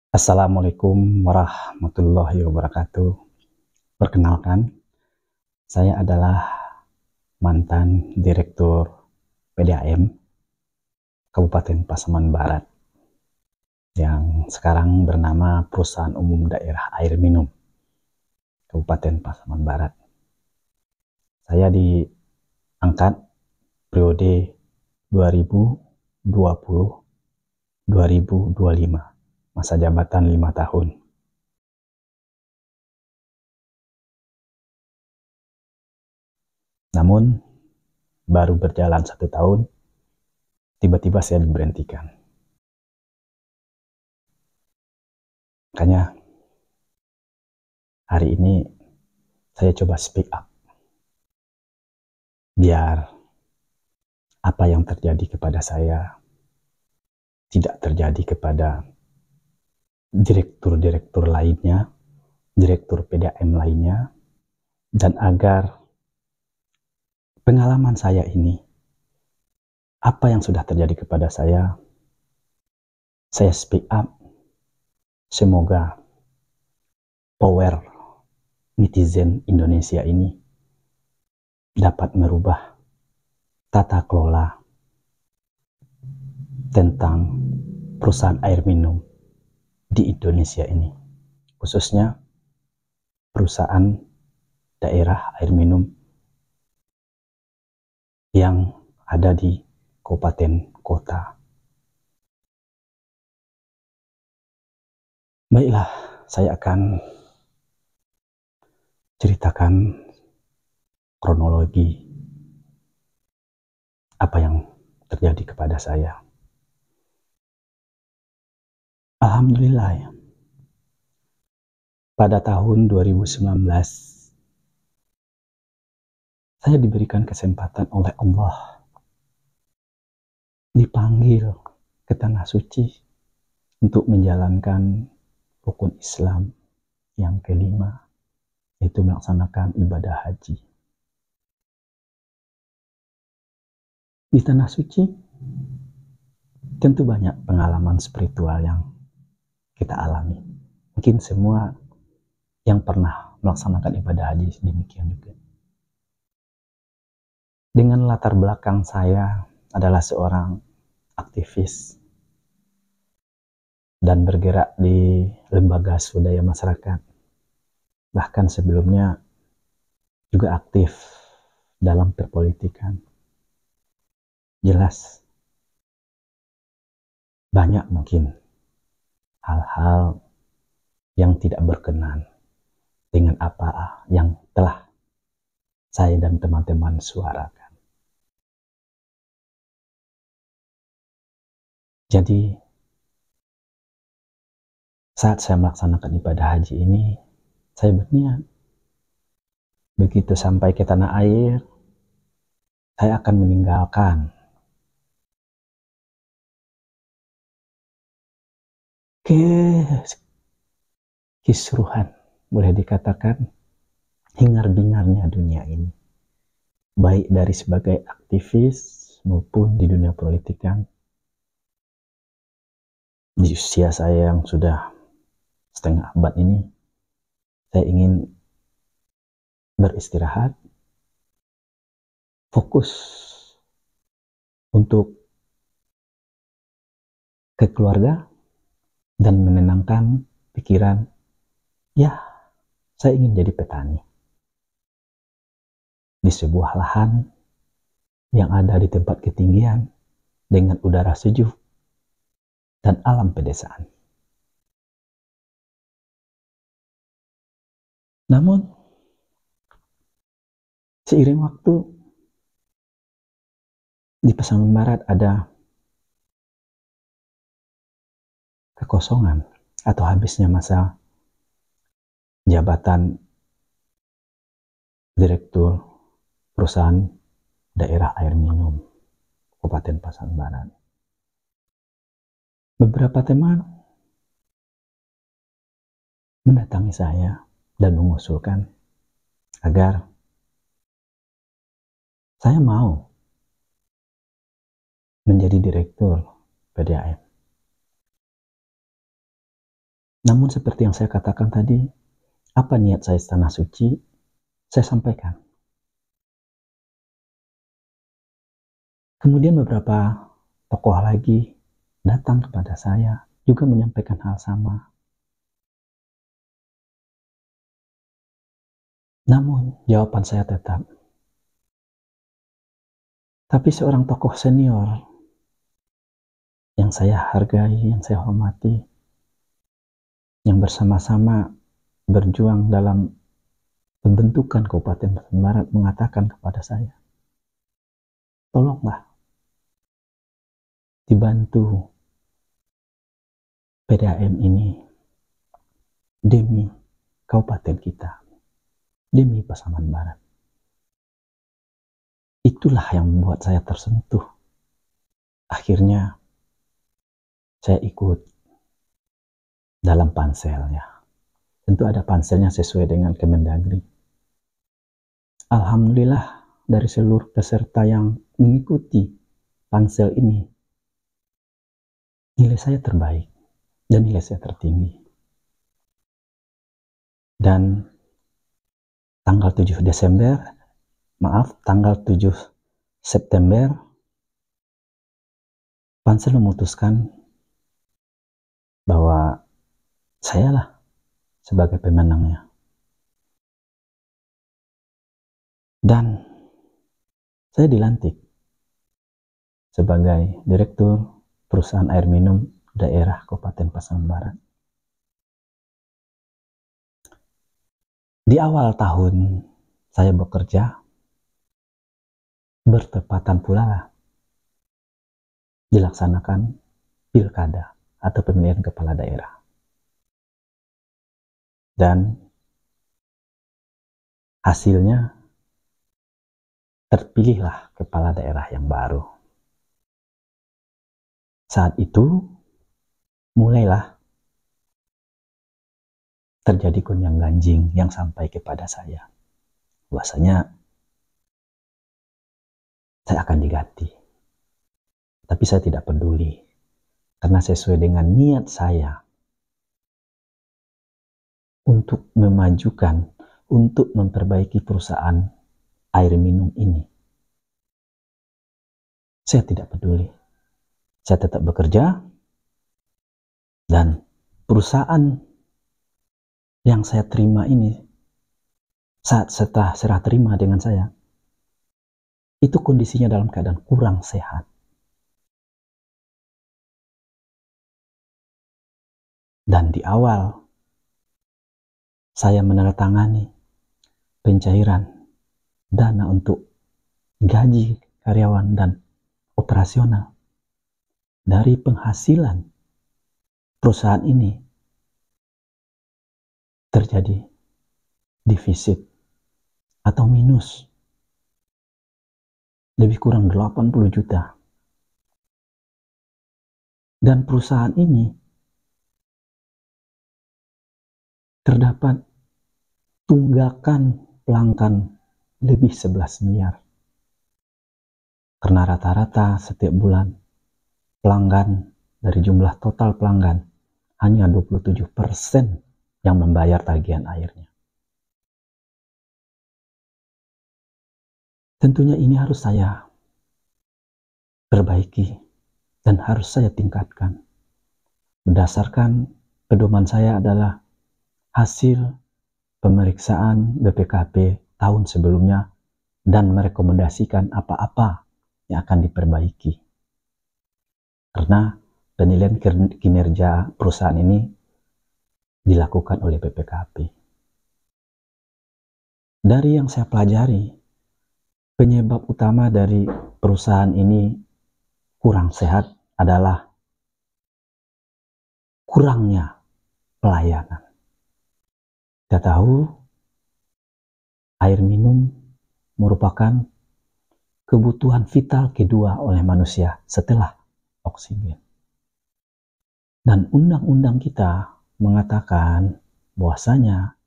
Assalamualaikum warahmatullahi wabarakatuh. Perkenalkan, saya adalah mantan Direktur PDAM Kabupaten Pasaman Barat yang sekarang bernama Perusahaan Umum Daerah Air Minum Kabupaten Pasaman Barat. Saya diangkat periode 2020-2025, masa jabatan 5 tahun. Namun, baru berjalan 1 tahun, tiba-tiba saya diberhentikan. Makanya hari ini saya coba speak up. Biar apa yang terjadi kepada saya tidak terjadi kepada direktur-direktur lainnya, direktur PDAM lainnya, dan agar pengalaman saya ini, apa yang sudah terjadi kepada saya speak up. Semoga power netizen Indonesia ini dapat merubah tata kelola tentang perusahaan air minum di Indonesia ini, khususnya perusahaan daerah air minum yang ada di kabupaten kota. Baiklah, saya akan ceritakan kronologi apa yang terjadi kepada saya. Alhamdulillah ya. Pada tahun 2019 saya diberikan kesempatan oleh Allah dipanggil ke tanah suci untuk menjalankan rukun Islam yang kelima, yaitu melaksanakan ibadah haji. Di tanah suci tentu banyak pengalaman spiritual yang kita alami. Mungkin semua yang pernah melaksanakan ibadah haji demikian juga. Dengan latar belakang saya adalah seorang aktivis dan bergerak di lembaga swadaya masyarakat. Bahkan sebelumnya juga aktif dalam perpolitikan. Jelas banyak mungkin hal-hal yang tidak berkenan dengan apa yang telah saya dan teman-teman suarakan. Jadi saat saya melaksanakan ibadah haji ini, saya berniat begitu sampai ke tanah air, saya akan meninggalkan kisruhan, boleh dikatakan hingar-bingarnya dunia ini, baik dari sebagai aktivis maupun di dunia politikan. Di usia saya yang sudah setengah abad ini, saya ingin beristirahat, fokus untuk ke keluarga dan menenangkan pikiran. Ya, saya ingin jadi petani di sebuah lahan yang ada di tempat ketinggian dengan udara sejuk dan alam pedesaan. Namun seiring waktu di Pasaman Barat ada kekosongan atau habisnya masa jabatan Direktur Perusahaan Daerah Air Minum Kabupaten Pasaman Barat. Beberapa teman mendatangi saya dan mengusulkan agar saya mau menjadi direktur PDAM. Namun seperti yang saya katakan tadi, apa niat saya tanah suci, saya sampaikan. Kemudian beberapa tokoh lagi datang kepada saya, juga menyampaikan hal sama. Namun, jawaban saya tetap, tapi seorang tokoh senior yang saya hargai, yang saya hormati, yang bersama-sama berjuang dalam pembentukan Kabupaten Bandung Barat mengatakan kepada saya, tolonglah dibantu PDAM ini demi kabupaten kita, demi Pasaman Barat. Itulah yang membuat saya tersentuh. Akhirnya saya ikut dalam panselnya. Tentu ada panselnya sesuai dengan Kemendagri. Alhamdulillah dari seluruh peserta yang mengikuti pansel ini, nilai saya terbaik dan nilai saya tertinggi. Dan tanggal 7 September, pansel memutuskan bahwa sayalah sebagai pemenangnya. Dan saya dilantik sebagai Direktur Perusahaan Air Minum Daerah Kabupaten Pasaman Barat. Di awal tahun saya bekerja, bertepatan pula lah dilaksanakan pilkada atau pemilihan kepala daerah. Dan hasilnya terpilihlah kepala daerah yang baru. Saat itu mulailah terjadi gonjang-ganjing yang sampai kepada saya. Bahwasanya saya akan diganti. Tapi saya tidak peduli. Karena sesuai dengan niat saya untuk memajukan, untuk memperbaiki perusahaan air minum ini. Saya tidak peduli. Saya tetap bekerja dan perusahaan yang saya terima ini, saat setelah serah terima dengan saya, itu kondisinya dalam keadaan kurang sehat. Dan di awal saya menandatangani pencairan dana untuk gaji karyawan dan operasional dari penghasilan perusahaan ini terjadi defisit atau minus lebih kurang 80 juta. Dan perusahaan ini terdapat tunggakan pelanggan lebih 11 miliar. Karena rata-rata setiap bulan pelanggan dari jumlah total pelanggan hanya 27% yang membayar tagihan airnya. Tentunya ini harus saya perbaiki dan harus saya tingkatkan. Berdasarkan pedoman saya adalah hasil pemeriksaan BPKP tahun sebelumnya dan merekomendasikan apa-apa yang akan diperbaiki. Karena penilaian kinerja perusahaan ini dilakukan oleh BPKP. Dari yang saya pelajari, penyebab utama dari perusahaan ini kurang sehat adalah kurangnya pelayanan. Kita tahu air minum merupakan kebutuhan vital kedua oleh manusia setelah oksigen. Dan undang-undang kita mengatakan bahwasanya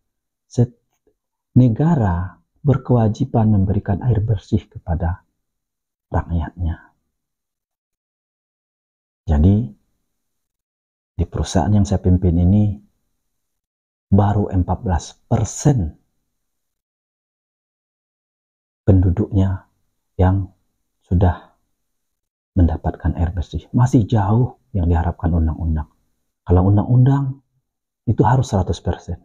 negara berkewajiban memberikan air bersih kepada rakyatnya. Jadi di perusahaan yang saya pimpin ini baru 14% penduduknya yang sudah mendapatkan air bersih. Masih jauh yang diharapkan undang-undang. Kalau undang-undang itu harus 100%.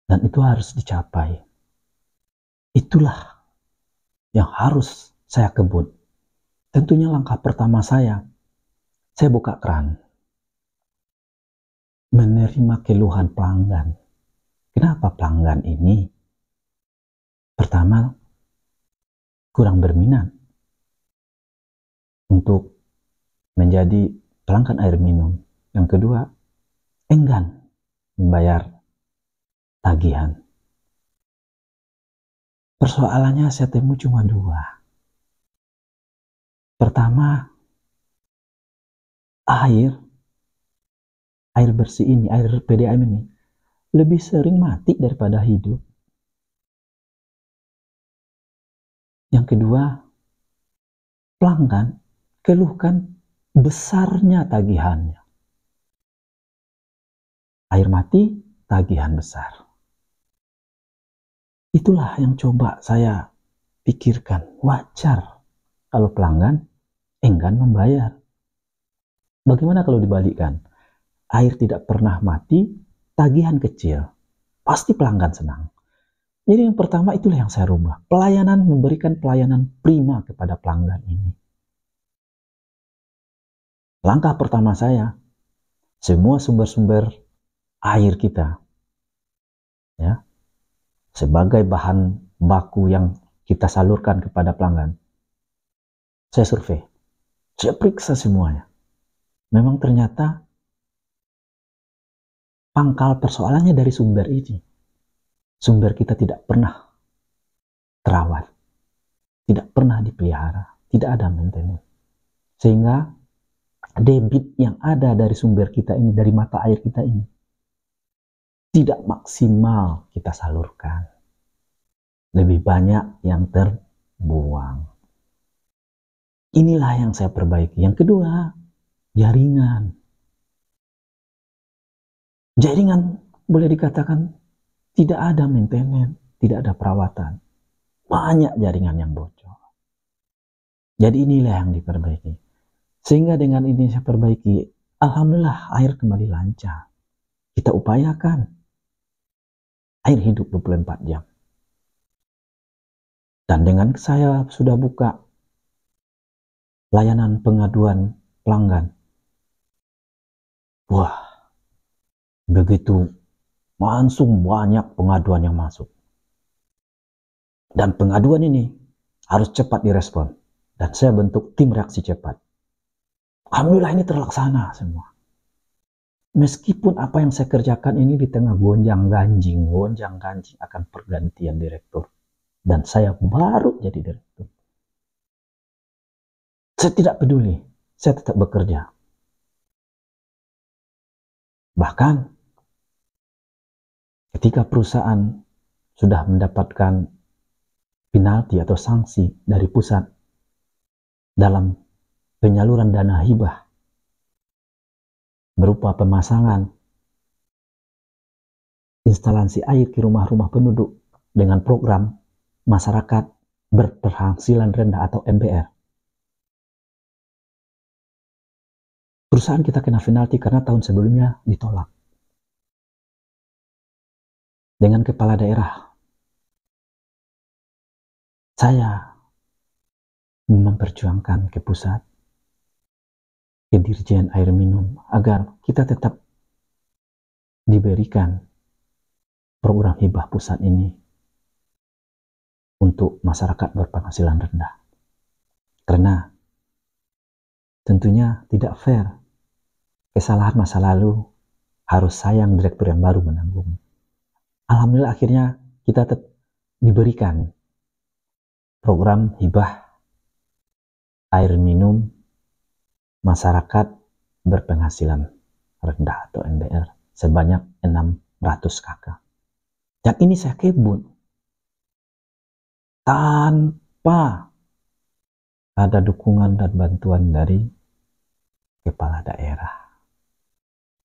Dan itu harus dicapai. Itulah yang harus saya kebut. Tentunya langkah pertama saya buka keran. Menerima keluhan pelanggan. Kenapa pelanggan ini? Pertama, kurang berminat untuk menjadi pelanggan air minum. Yang kedua, enggan membayar tagihan. Persoalannya saya temui cuma dua. Pertama, air bersih ini, air PDAM ini, lebih sering mati daripada hidup. Yang kedua, pelanggan keluhkan besarnya tagihannya. Air mati, tagihan besar. Itulah yang coba saya pikirkan. Wajar kalau pelanggan enggan membayar. Bagaimana kalau dibalikkan? Air tidak pernah mati, tagihan kecil. Pasti pelanggan senang. Jadi yang pertama itulah yang saya rubah. Pelayanan, memberikan pelayanan prima kepada pelanggan ini. Langkah pertama saya, semua sumber-sumber air kita, ya, sebagai bahan baku yang kita salurkan kepada pelanggan, saya survei, saya periksa semuanya. Memang ternyata pangkal persoalannya dari sumber ini. Sumber kita tidak pernah terawat, tidak pernah dipelihara, tidak ada maintenance. Sehingga debit yang ada dari sumber kita ini, dari mata air kita ini, tidak maksimal kita salurkan. Lebih banyak yang terbuang. Inilah yang saya perbaiki. Yang kedua, jaringan. Jaringan boleh dikatakan tidak ada maintenance, tidak ada perawatan. Banyak jaringan yang bocor. Jadi inilah yang diperbaiki. Sehingga dengan ini saya perbaiki, alhamdulillah air kembali lancar. Kita upayakan air hidup 24 jam. Dan dengan saya sudah buka layanan pengaduan pelanggan. Wah, begitu langsung banyak pengaduan yang masuk. Dan pengaduan ini harus cepat direspon. Dan saya bentuk tim reaksi cepat. Alhamdulillah ini terlaksana semua. Meskipun apa yang saya kerjakan ini di tengah gonjang-ganjing akan pergantian direktur. Dan saya baru jadi direktur. Saya tidak peduli, saya tetap bekerja. Bahkan ketika perusahaan sudah mendapatkan penalti atau sanksi dari pusat dalam penyaluran dana hibah berupa pemasangan instalasi air ke rumah-rumah penduduk dengan program masyarakat berpenghasilan rendah atau MBR. Perusahaan kita kena penalti karena tahun sebelumnya ditolak. Dengan kepala daerah, saya memperjuangkan ke pusat, ke Dirjen Air Minum, agar kita tetap diberikan program hibah pusat ini untuk masyarakat berpenghasilan rendah. Karena tentunya tidak fair. Kesalahan masa lalu harus saya yang direktur yang baru menanggung. Alhamdulillah akhirnya kita diberikan program hibah air minum masyarakat berpenghasilan rendah atau MBR sebanyak 600 kakak. Dan ini saya kebut tanpa ada dukungan dan bantuan dari kepala daerah.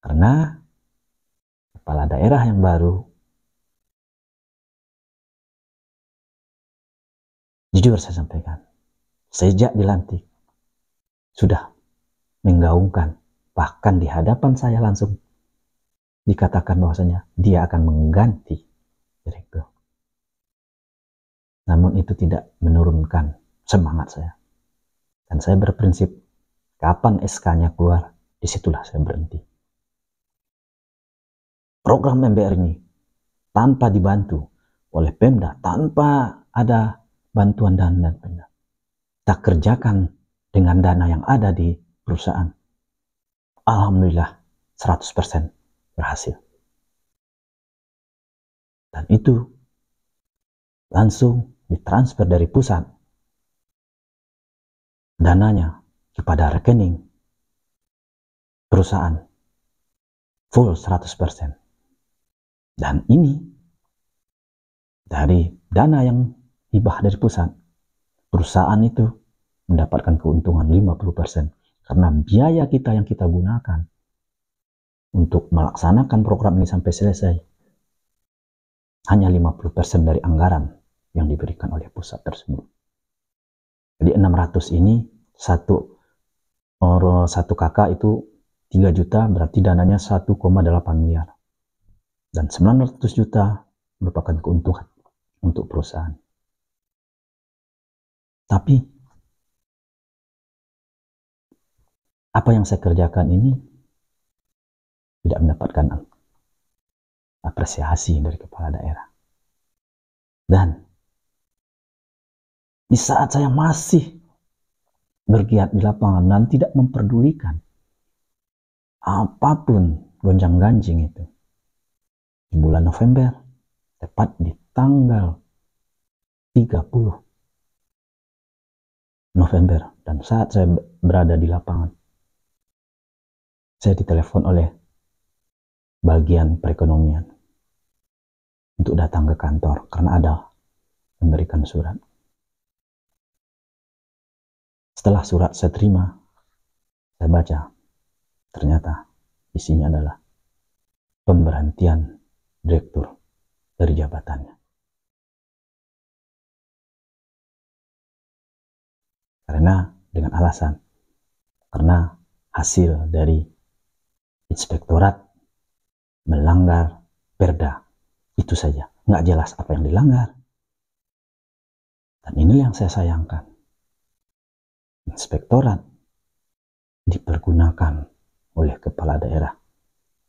Karena kepala daerah yang baru, jujur saya sampaikan, sejak dilantik sudah menggaungkan, bahkan di hadapan saya langsung dikatakan bahwasanya dia akan mengganti direktur. Namun itu tidak menurunkan semangat saya. Dan saya berprinsip, kapan SK-nya keluar, disitulah saya berhenti. Program MBR ini tanpa dibantu oleh Pemda, tanpa ada bantuan dana dan Pemda, kita kerjakan dengan dana yang ada di perusahaan. Alhamdulillah 100% berhasil. Dan itu langsung ditransfer dari pusat dananya kepada rekening perusahaan full 100%. Dan ini dari dana yang hibah dari pusat, perusahaan itu mendapatkan keuntungan 50%. Karena biaya kita yang kita gunakan untuk melaksanakan program ini sampai selesai hanya 50% dari anggaran yang diberikan oleh pusat tersebut. Jadi 600 ini satu kakak itu 3 juta, berarti dananya 1,8 miliar. Dan 900 juta merupakan keuntungan untuk perusahaan. Tapi apa yang saya kerjakan ini tidak mendapatkan apresiasi dari kepala daerah. Dan di saat saya masih bergiat di lapangan dan tidak memperdulikan apapun gonjang-ganjing itu, di bulan November, tepat di tanggal 30 November, dan saat saya berada di lapangan, saya ditelepon oleh bagian perekonomian untuk datang ke kantor karena ada memberikan surat. Setelah surat saya terima, saya baca, ternyata isinya adalah pemberhentian direktur dari jabatannya. Karena dengan alasan, karena hasil dari inspektorat melanggar perda, itu saja, nggak jelas apa yang dilanggar. Dan inilah yang saya sayangkan, inspektorat dipergunakan oleh kepala daerah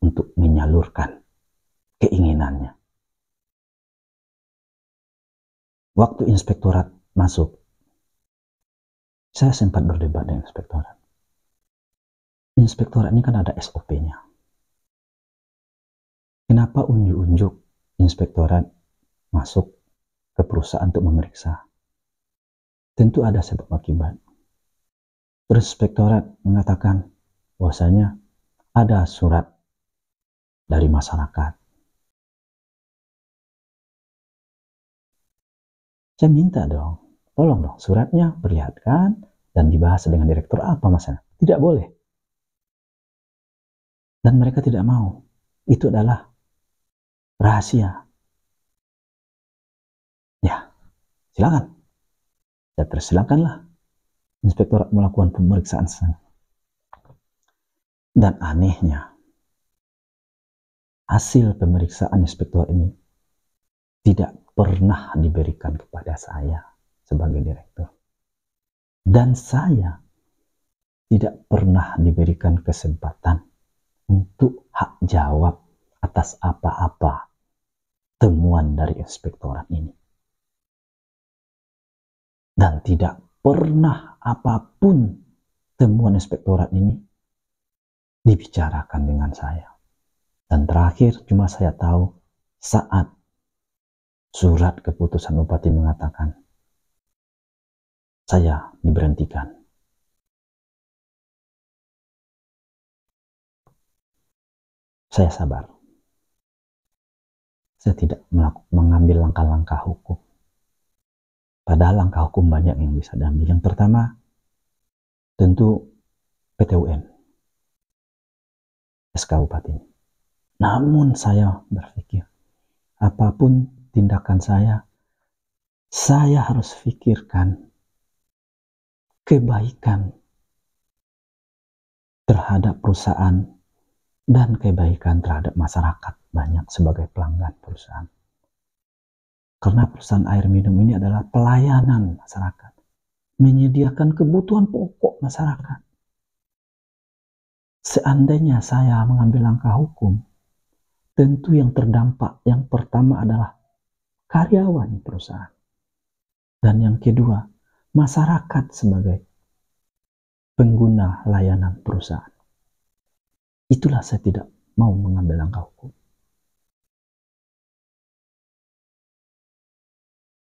untuk menyalurkan keinginannya. Waktu inspektorat masuk, saya sempat berdebat dengan inspektorat. Inspektorat ini kan ada SOP-nya. Kenapa unjuk-unjuk inspektorat masuk ke perusahaan untuk memeriksa? Tentu ada sebab akibat. Terus inspektorat mengatakan bahwasanya ada surat dari masyarakat. Saya minta dong, tolong dong suratnya perlihatkan dan dibahas dengan direktur, apa masalah? Tidak boleh. Dan mereka tidak mau. Itu adalah rahasia. Ya, silakan. Ya persilakanlah inspektorat melakukan pemeriksaan sana. Dan anehnya, hasil pemeriksaan inspektorat ini tidak pernah diberikan kepada saya sebagai direktur. Dan saya tidak pernah diberikan kesempatan untuk hak jawab atas apa-apa temuan dari inspektorat ini. Dan tidak pernah apapun temuan inspektorat ini dibicarakan dengan saya. Dan terakhir cuma saya tahu saat surat keputusan bupati mengatakan saya diberhentikan. Saya sabar. Saya tidak mengambil langkah-langkah hukum. Padahal langkah hukum banyak yang bisa diambil. Yang pertama, tentu PT UN, SK Bupati. Namun saya berpikir, apapun tindakan saya harus pikirkan kebaikan terhadap perusahaan dan kebaikan terhadap masyarakat banyak sebagai pelanggan perusahaan. Karena perusahaan air minum ini adalah pelayanan masyarakat, menyediakan kebutuhan pokok masyarakat. Seandainya saya mengambil langkah hukum, tentu yang terdampak yang pertama adalah karyawan perusahaan. Dan yang kedua, masyarakat sebagai pengguna layanan perusahaan. Itulah saya tidak mau mengambil langkah hukum.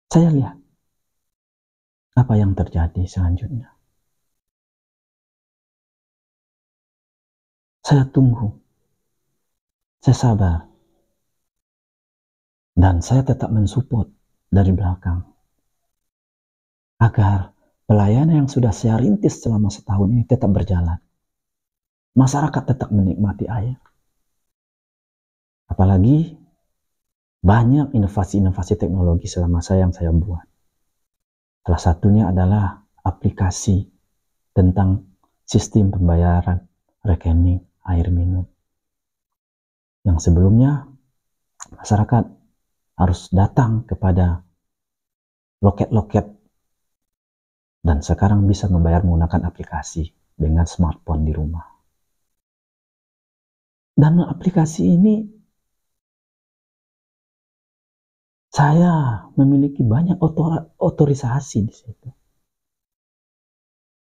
Saya lihat apa yang terjadi selanjutnya. Saya tunggu, saya sabar, dan saya tetap mensupport dari belakang agar pelayanan yang sudah saya rintis selama setahun ini tetap berjalan. Masyarakat tetap menikmati air. Apalagi banyak inovasi-inovasi teknologi selama yang saya buat. Salah satunya adalah aplikasi tentang sistem pembayaran rekening air minum. Yang sebelumnya masyarakat harus datang kepada loket-loket dan sekarang bisa membayar menggunakan aplikasi dengan smartphone di rumah. Dan aplikasi ini saya memiliki banyak otorisasi di situ.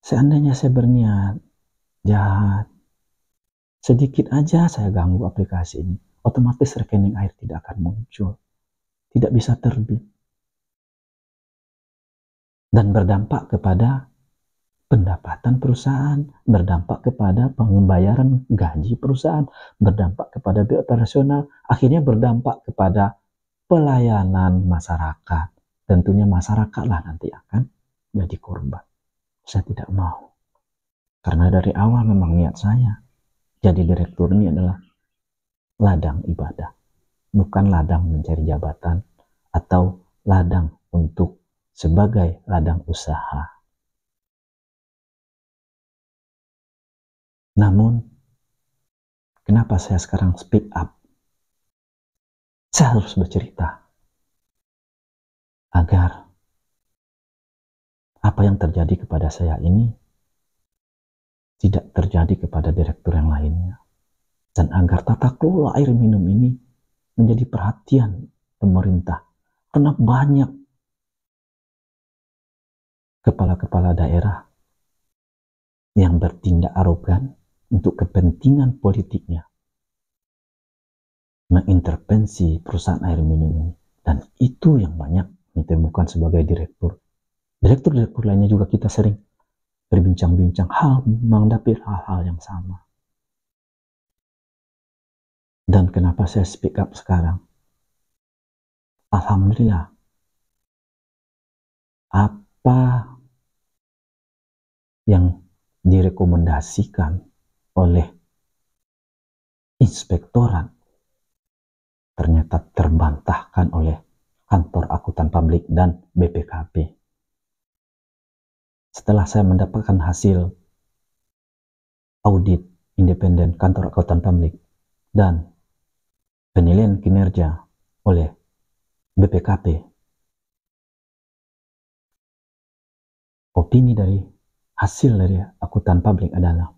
Seandainya saya berniat jahat, sedikit aja saya ganggu aplikasi ini, otomatis rekening air tidak akan muncul, tidak bisa terbit, dan berdampak kepada pendapatan perusahaan, berdampak kepada pembayaran gaji perusahaan, berdampak kepada biaya operasional, akhirnya berdampak kepada pelayanan masyarakat. Tentunya masyarakatlah nanti akan jadi korban. Saya tidak mau. Karena dari awal memang niat saya jadi direktur ini adalah ladang ibadah, bukan ladang mencari jabatan atau ladang untuk sebagai ladang usaha. Namun, kenapa saya sekarang speak up? Saya harus bercerita agar apa yang terjadi kepada saya ini tidak terjadi kepada direktur yang lainnya. Dan agar tata kelola air minum ini menjadi perhatian pemerintah. Karena banyak kepala-kepala daerah yang bertindak arogan untuk kepentingan politiknya, mengintervensi perusahaan air minum ini. Dan itu yang banyak ditemukan sebagai direktur. Direktur-direktur lainnya juga kita sering berbincang-bincang menghadapi hal-hal yang sama. Dan kenapa saya speak up sekarang? Alhamdulillah, apa yang direkomendasikan oleh inspektorat ternyata terbantahkan oleh kantor akuntan publik dan BPKP. Setelah saya mendapatkan hasil audit independen kantor akuntan publik dan penilaian kinerja oleh BPKP, opini dari hasil dari akuntan publik adalah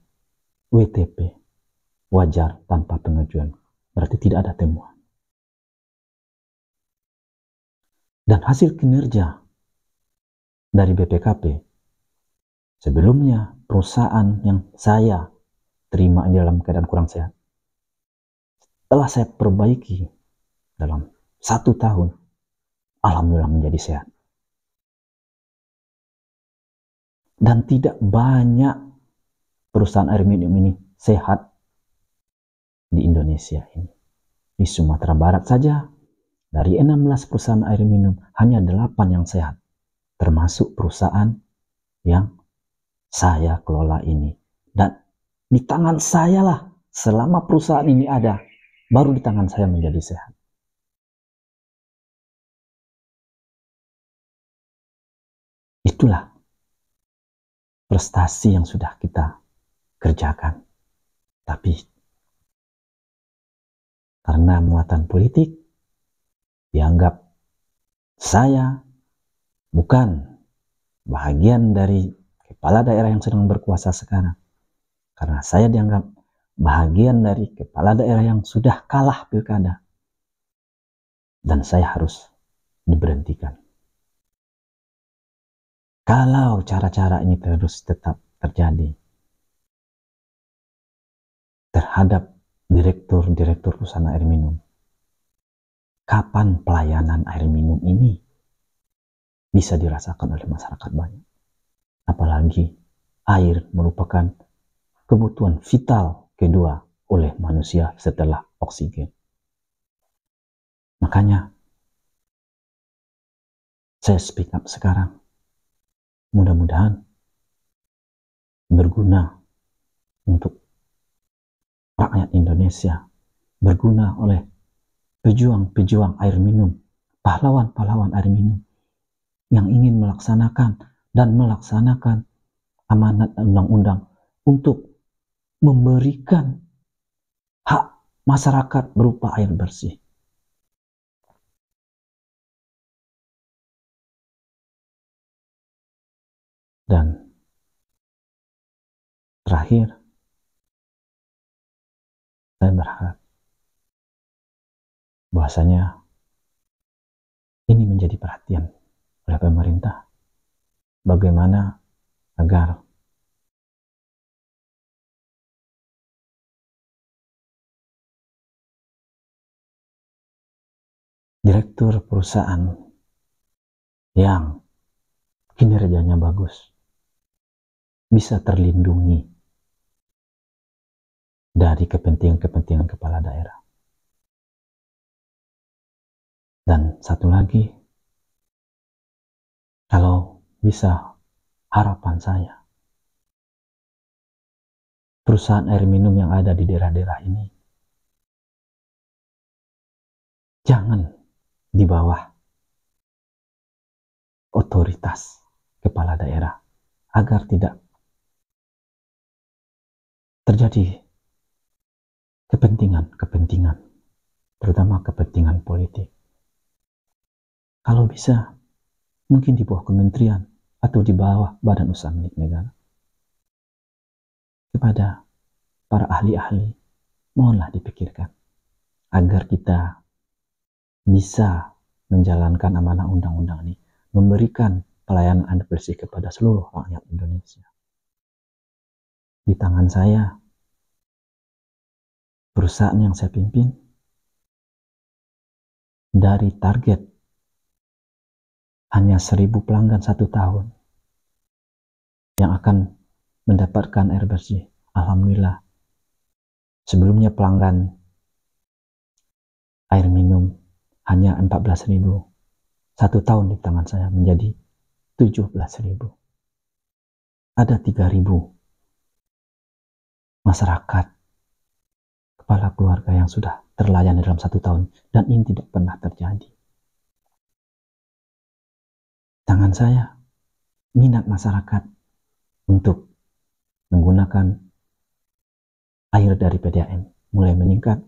WTP, wajar tanpa pengajuan, berarti tidak ada temuan. Dan hasil kinerja dari BPKP, sebelumnya perusahaan yang saya terima dalam keadaan kurang sehat, setelah saya perbaiki dalam 1 tahun, alhamdulillah menjadi sehat. Dan tidak banyak perusahaan air minum ini sehat di Indonesia ini. Di Sumatera Barat saja, dari 16 perusahaan air minum, hanya 8 yang sehat. Termasuk perusahaan yang saya kelola ini. Dan di tangan saya lah, selama perusahaan ini ada, baru di tangan saya menjadi sehat. Itulah prestasi yang sudah kita kerjakan. Tapi karena muatan politik, dianggap saya bukan bahagian dari kepala daerah yang sedang berkuasa sekarang. Karena saya dianggap bahagian dari kepala daerah yang sudah kalah pilkada. Dan saya harus diberhentikan. Kalau cara-cara ini terus tetap terjadi terhadap direktur perusahaan air minum, kapan pelayanan air minum ini bisa dirasakan oleh masyarakat banyak? Apalagi air merupakan kebutuhan vital kedua oleh manusia setelah oksigen. Makanya saya speak up sekarang. Mudah-mudahan berguna untuk rakyat Indonesia, berguna oleh pejuang-pejuang air minum, pahlawan-pahlawan air minum yang ingin melaksanakan amanat undang-undang untuk memberikan hak masyarakat berupa air bersih. Dan terakhir, saya berharap bahwasanya ini menjadi perhatian oleh pemerintah. Bagaimana agar direktur perusahaan yang kinerjanya bagus bisa terlindungi dari kepentingan-kepentingan kepala daerah. Dan satu lagi, kalau bisa, harapan saya, perusahaan air minum yang ada di daerah-daerah ini jangan di bawah otoritas kepala daerah, agar tidak terjadi kepentingan, terutama kepentingan politik. Kalau bisa, mungkin di bawah kementerian atau di bawah badan usaha milik negara. Kepada para ahli-ahli, mohonlah dipikirkan agar kita bisa menjalankan amanah undang-undang ini, memberikan pelayanan air bersih kepada seluruh rakyat Indonesia. Di tangan saya, perusahaan yang saya pimpin, dari target hanya 1.000 pelanggan 1 tahun yang akan mendapatkan air bersih. Alhamdulillah, sebelumnya pelanggan air minum hanya 14.000. 1 tahun di tangan saya menjadi 17.000. Ada 3.000 masyarakat, kepala keluarga yang sudah terlayani dalam 1 tahun, dan ini tidak pernah terjadi. Tangan saya, minat masyarakat untuk menggunakan air dari PDAM mulai meningkat,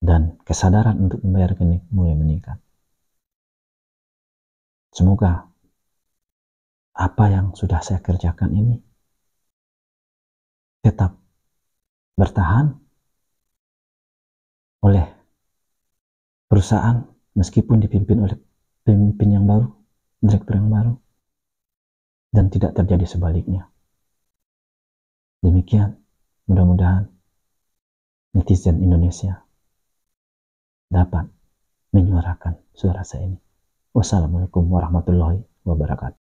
dan kesadaran untuk membayar rekening mulai meningkat. Semoga apa yang sudah saya kerjakan ini tetap bertahan oleh perusahaan meskipun dipimpin oleh pemimpin yang baru, direktur yang baru, dan tidak terjadi sebaliknya. Demikian, mudah-mudahan netizen Indonesia dapat menyuarakan suara saya ini. Wassalamualaikum warahmatullahi wabarakatuh.